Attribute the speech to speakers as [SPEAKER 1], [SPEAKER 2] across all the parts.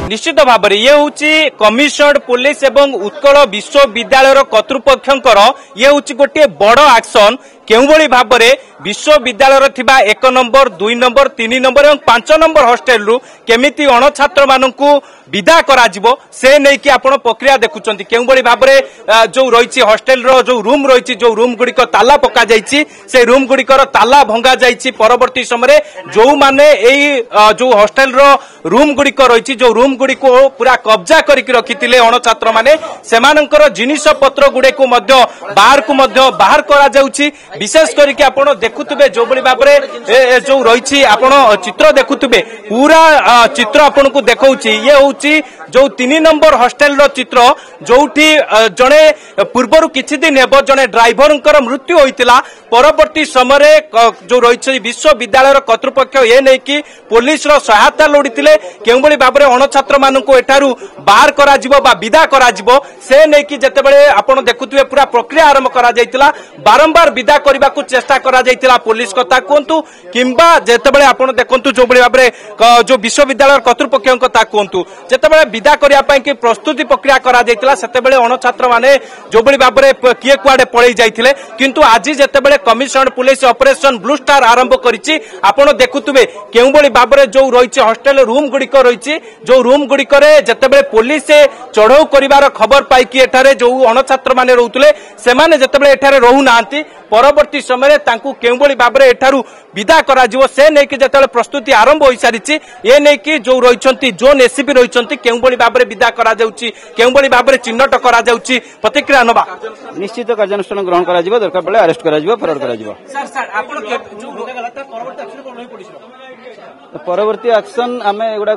[SPEAKER 1] निश्चित भाव में ये हूँ कमिशनड पुलिस एवं उत्कल विश्वविद्यालय कर्तृपक्षर ये हूँ गोटे बड़ एक्शन केउभली भाव में विश्वविद्यालय थिबा 1 नंबर 2 नंबर 3 नंबर और 5 नंबर हॉस्टेल रु केमिति अणछात्र मानकु विदा करा जिवो से नहीं कि आपण प्रक्रिया देखुचंती केउभली भाव में जो रही हॉस्टेल रो जो रूम रही जो रूम गुड़िक ताला पका जाइछि से रूम गुड़िकर ताला भंगा जाइछि परवर्ती समय जो माने एई जो हॉस्टेल रो रूम गुड़िक रही जो रूम गुड़ी को पूरा कब्जा करके रखिथिले अणछात्र माने सेमानंकर जिनिस पत्र गुड़े को बाहर करा जाउछि विशेष करके आपण देखुतबे जो बड़ी भाव में जो रही आपण चित्र देखुतबे पूरा चित्र आपण को देखौछि ये होछि जो 3 नंबर हॉस्टेल रो चित्र जोठी जने पूर्वरु किछि दिन हेबो जने ड्राइवरंकर मृत्यु होइतिला परवर्ती समय जो रही विश्वविद्यालय कर्तृपक्ष ये नहीं कि पुलिस रो सहायता लोड़ीथिले केउभली भाव में अणछात्र मानकु एठारु बाहर करा जिवो बा विदा करा जिवो से नहीं कि जेतेबेले आपण देखुतबे पूरा प्रक्रिया आरंभ करा जाइतिला बारंबार विदा करबा को चेष्टा करा जाइतिला पुलिस कथा कहतु किंबा जेतेबेले आपण देखंतु जो बड़ी भाव में जो विश्वविद्यालय कर्तृपक्ष कथा कहतु जेतेबेले विदा करिया पई कि प्रस्तुति प्रक्रिया करा जाइतिला सेतेबेले अणछात्र माने जो बड़ी भाव में किए कुआडे पळै जाइतिले किंतु आज जेतेबेले कमिशनड पुलिस ऑपरेशन ब्लू स्टार आरंभ करिछि आपण देखुतबे केउभली भाव में जो रही हॉस्टेल रूम गुड़िक रही जो रूम गुड़िक जेतेबेले पुलिस चढ़ाऊ करिवार खबर पाई कि एठारे जो अणछात्र माने रहउतले सेमाने जेतेबेले एठारे रहू नांती परवर्ती समय तांकू केउभली भाव में एठारु विदा करा जिवो से नै कि जेतेबेले प्रस्तुति आरंभ होई सारिछि ए नै कि जो रहिसंती जोन एसीपी रहिसंती केउभली भाव में विदा करा जाउछि केउभली भाव में चिन्हट करा जाउछि प्रतिक्रिया नबा
[SPEAKER 2] निश्चित कार्यानुष्ठान ग्रहण करा जिवो दरकार पड़े अरेस्ट करा जिवो फरवर्ड करा जिवो
[SPEAKER 1] सर सर आपण जो गलत परवर्ती एक्शन कोन होई पडिसो
[SPEAKER 2] परवर्ती एक्शन आम एगुड़ा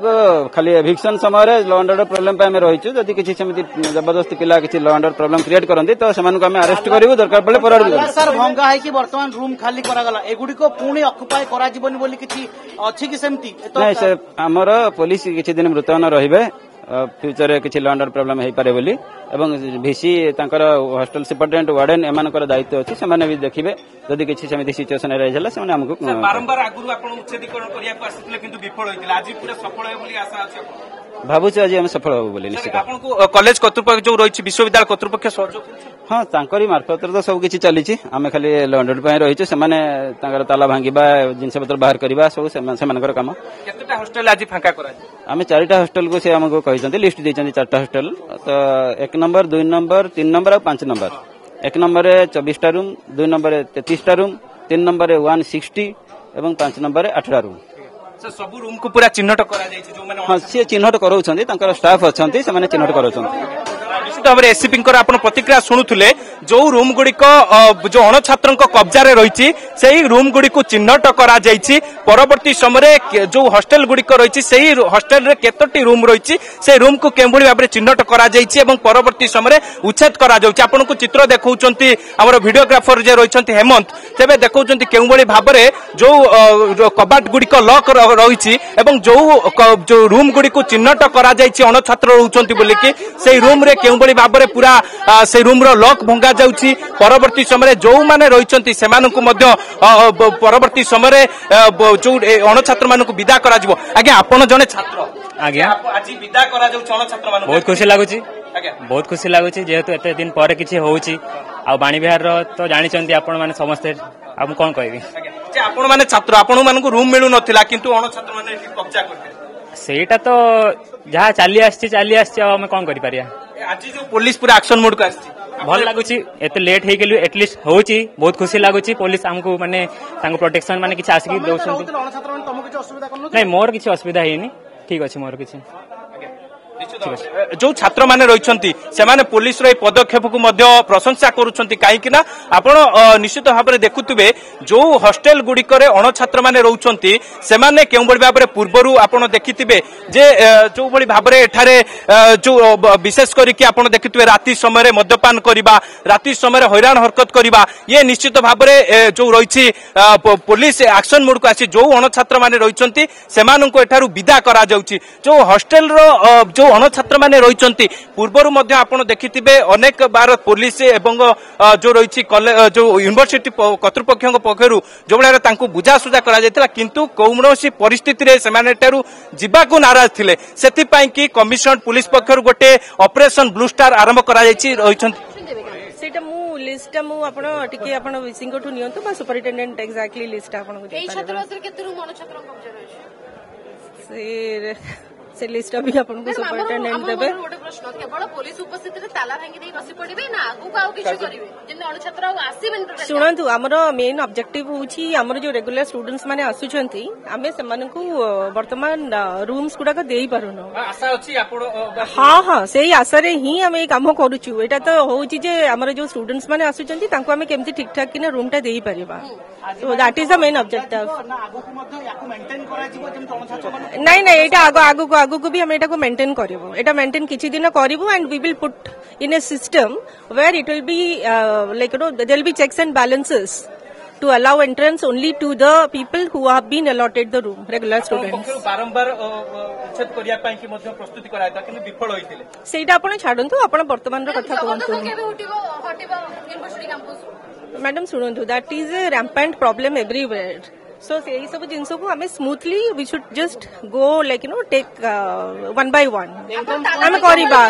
[SPEAKER 2] खाली एभिक्शन समय लॉ एंड ऑर्डर प्रोब्लेम पे आमे रहिछु जदि किछि सेमिति जबरदस्ती पिला किछि law and order problem create करंती तो सेमानकु आमे अरेस्ट करिवो दरकार पड़े फरवर्ड करिवो
[SPEAKER 3] सर भंगा है कि वर्तमान रूम खाली करा गला एगुडी को पुणी ऑक्युपाई करा जिवनी बोली किछि अछि कि सेमिति
[SPEAKER 2] नै सर हमर पुलिस किछि दिन मृतन रहिबे फ्यूचर किछि लॉ एंड ऑर्डर प्रोब्लेम हेई पारे बोली एवं भिसी तांकर हॉस्टल सुपरिटेंडेंट वार्डन एमानकर दायित्व अछि सेमाने भी देखिबे जदि किछि सेमिति सिचुएशन रहि जाला सेमाने हमकु
[SPEAKER 1] बारंबार आगुरु आपण उच्छेदीकरण करिया को आसितले किंतु विफल होइतिला आज पूरा सफल होय बोली आशा अछि
[SPEAKER 2] भाबुछ आज हम सफल होबो बोली निश्चित
[SPEAKER 1] आपनको कॉलेज कर्तृपक्ष जो रही विश्वविद्यालय कर्तृपक्ष सहयोग
[SPEAKER 2] हाँ तांकरी मार्फत तो सब किछि चलीछि आमे खाली लॉ एंड ऑर्डर पय रहिछु सेमाने तांकर ताला भांगिबा जिंस पत्र बाहर करबा सब सेमानकर काम
[SPEAKER 1] केतटा हॉस्टल आज फांका करा
[SPEAKER 2] आमे 4टा हॉस्टल को से हमको कहिसंती लिस्ट दैछंती 4टा हॉस्टल तो 1 नंबर 2 नंबर 3 नंबर और 5 नंबर 1 नंबर रे 24टा रूम 2 नंबर रे 33टा रूम 3 नंबर रे 160 एवं 5 नंबर रे 8टा रूम
[SPEAKER 1] सर सब रूम को पूरा चिन्हट करा जायछि जो माने
[SPEAKER 2] हां से चिन्हट करौछंती तांकर स्टाफ अछंती से माने चिन्हट करौछंती
[SPEAKER 1] निश्चित भाव में एसीपी आपण प्रतिक्रिया शुणुले जो रूम गुड़िक जो अणछात्र कब्जा रही से रूम गुड़ी को चिन्हट करा जायछि परवर्ती समय जो हॉस्टेल गुड़िक रही से हॉस्टेल रे केतोटी रूम रही से रूम को केभली भाव में चिन्हट करा जायछि एवं परवर्ती समय उच्छेद करा जाउछि आपन को चित्र देखौछंती हमर वीडियोग्राफर जे रहिसंती हेमंत तेबे देखौछंती केभली भाव में जो कबाट गुड़िक लॉक रही एवं जो रूम गुड़ी को चिन्हट करा जायछि अणछात्र रहउछंती बोली कि से रूम रे केभली भाव में पूरा से रूम रो लॉक भंगा जाउछि परवर्ती समय जो माने रहिसंती सेमानकु मध्य परवर्ती समय जो अणछात्र मानकु विदा करा जिवो आगे आपण जने छात्र
[SPEAKER 4] आगे
[SPEAKER 1] आज विदा करा जाउछि अणछात्र मानकु
[SPEAKER 4] बहुत खुशी लागुछि बहुत खुशी लागुछि जेहेतु एते दिन पर किछि होउछि आ बाणी बिहार रो तो जानिचंती आपण माने समस्त हम कोन कहबी
[SPEAKER 1] जे आपण माने छात्र आपण मानकु रूम मिलु नथिला किंतु अणछात्र माने कब्जा करते
[SPEAKER 4] सेटा तो जहा चाली आछि हम कोन करि पारिया
[SPEAKER 1] आज जो पुलिस पूरा एक्शन मोड को आछि
[SPEAKER 4] भल लागुछि एते लेट हे गेलु एटलीस्ट होउछि बहुत खुशी लागुछि पुलिस हमको माने तांको प्रोटेक्शन माने किछ आसी दउछंती नै मोर किछ असुविधा हेनी ठीक अछि मोर किछ
[SPEAKER 1] जो छात्र माने रहिसंती सेमाने पुलिस रो पदक्षेप को मध्य प्रशंसा करूछंती काहे कि ना आपण निश्चित भाव में देखुतबे जो हॉस्टेल गुड़िक अणछात्र माने रहउछंती सेमाने केउबडी भाव में पूर्वरु आपण देखिथिबे जे जो बडी भाव में एठारे जो विशेष करिकि आपण देखिथिबे राति समय रे मद्यपान करिबा राति समय रे हैरान हरकत करिबा ये निश्चित भाव में जो रहिछि पुलिस एक्शन मोड को आसी जो अणछात्र माने रहिसंती सेमाननको एठारु विदा करा जाउछि जो हॉस्टेल रो जो अणछात्र छात्र माने रहिचंती पूर्वरु मध्ये आपण देखिथिबे अनेक बार पुलिस एवं जो रही जो यूनिवर्सिटी कर्तृपक्ष पक्षरु जो बेला तांकु बुझासुझा करा जायतिला किंतु कौनसी परिस्थिति रे सेमाने टेरु जिबाकु नाराज थिले सेति पई कि कमिशनर पुलिस पक्षरु गोटे ऑपरेशन ब्लू स्टार आरंभ करा जायछि रहिचंती
[SPEAKER 5] सेटा मु लिस्ट मु आपण टिके आपण विसिंग को नियंतु बा सुपरिटेंडेंट एग्जैक्टली लिस्ट आपण को
[SPEAKER 6] एई छात्र असर केते रूम अनु छात्र कब्जा
[SPEAKER 5] से से लिस्ट अभी आपण को सुपरिटेंडेंट देबे
[SPEAKER 6] गोटे प्रश्न केवल पुलिस उपस्थिति रे ताला भांगी देई बसी पड़िबे ना आगु का किछु करिवे जिन अनु छात्र आसीबे
[SPEAKER 5] सुनंतु हमर मेन ऑब्जेक्टिव होची हमर जो रेगुलर स्टूडेंट्स माने आसुचंती आमे सेमान को वर्तमान रूम्स गुडा को देई पारुनो
[SPEAKER 1] आशा अछि आपण
[SPEAKER 5] हां हां सेही आशा रे ही हम ए काम करूछु एटा तो होची जे हमर जो स्टूडेंट्स माने आसुचंती तांको आमे केमति ठीक ठाक किना रूम टा देई परिबा so that is the main objective
[SPEAKER 3] आगु को मध्ये याको मेंटेन करा जिवो जेम तण छात्र
[SPEAKER 5] नहीं नहीं एटा आगु को भी हम एटा को मेंटेन करबो एटा मेंटेन किछि दिन करबो and we will put in a system where it will be like you know there will be checks and balances to allow entrance only to the people who have been allotted the room regular students
[SPEAKER 1] बारंबार उच्छेद करिया पई कि मध्ये प्रस्तुति करायता कि विफल होइतिले
[SPEAKER 5] सेटा आपण छाडंतु आपण वर्तमान रो कथा कहंतु
[SPEAKER 6] केबे उठिबो यूनिवर्सिटी कैंपस
[SPEAKER 5] मैडम सुनंतु that is a rampant problem everywhere so यही सब जिनस को हमें smoothly we should just go like you know take one by one हम करिबा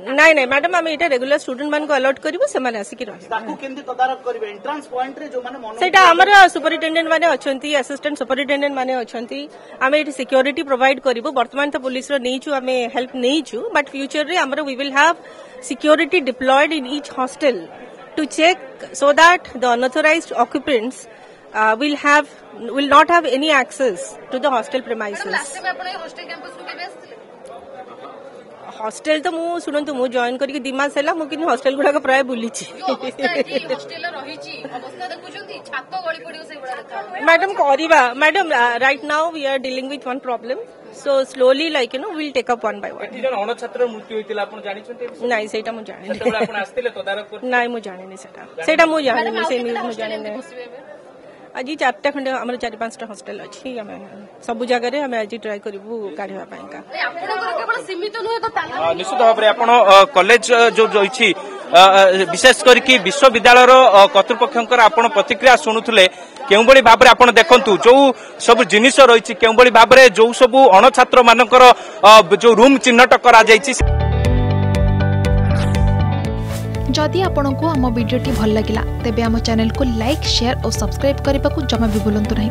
[SPEAKER 5] नहीं नहीं मैडम हम एटा रेगुलर स्टूडेंट मान को अलॉट करबो से माने आसी कि रहि
[SPEAKER 3] ताकू केंदी तदारक करबे एंट्रेंस पॉइंट रे जो माने मन
[SPEAKER 5] सेटा हमर सुपरिटेंडेंट माने अछंती असिस्टेंट सुपरिटेंडेंट माने अछंती हम एटी सिक्योरिटी प्रोवाइड करबो वर्तमान तो पुलिस रो नेइछु हमें हेल्प नेइछु बट फ्यूचर रे हमर we will have security deployed in each hostel to check so that the unauthorized occupants will not have any access to the hostel premises. Hostel तो मु सुनंतु मु join करके दिमाग सेला मु किन हॉस्टल गुडा प्राय बुली छी
[SPEAKER 6] हॉस्टल रही छी अवस्था देखुछंती छातो गळी पडियो से गुडा देखा
[SPEAKER 5] मैडम करिबा madam right now we are dealing with one problem so slowly like you know we will take up one by one
[SPEAKER 1] जन अण छात्र मृत्यु होइतिला आपण जानि छथि
[SPEAKER 5] नाही सेटा मु जानि
[SPEAKER 1] सेटा आपण आस्तिले तदारक कर
[SPEAKER 5] नाही मु जानि सेटा मु जानि से न्यूज मु जानि आज 4टा खंडे हमर 4-5टा हॉस्टल अछि हम सब जगह रे हम आज ट्राई करबू काढिबा पई का
[SPEAKER 6] केवल सीमित नुहे तो ताला
[SPEAKER 1] निश्चित भाव में आपण कॉलेज जो रही विशेष करके विश्वविद्यालय कर्तृपक्षर आपण प्रतिक्रिया शुणुले केउ बड़ी भाव आपण देखंतु जो सब जिनिस रही केउ बड़ी भाव में जो सब अण छात्र मानकर जो रूम चिन्हट करा जायछि
[SPEAKER 7] जदि आपंक आम भिडी भल लगा तेब आम चैनल को लाइक शेयर और सब्सक्राइब करने को जमा भी भूलु नहीं।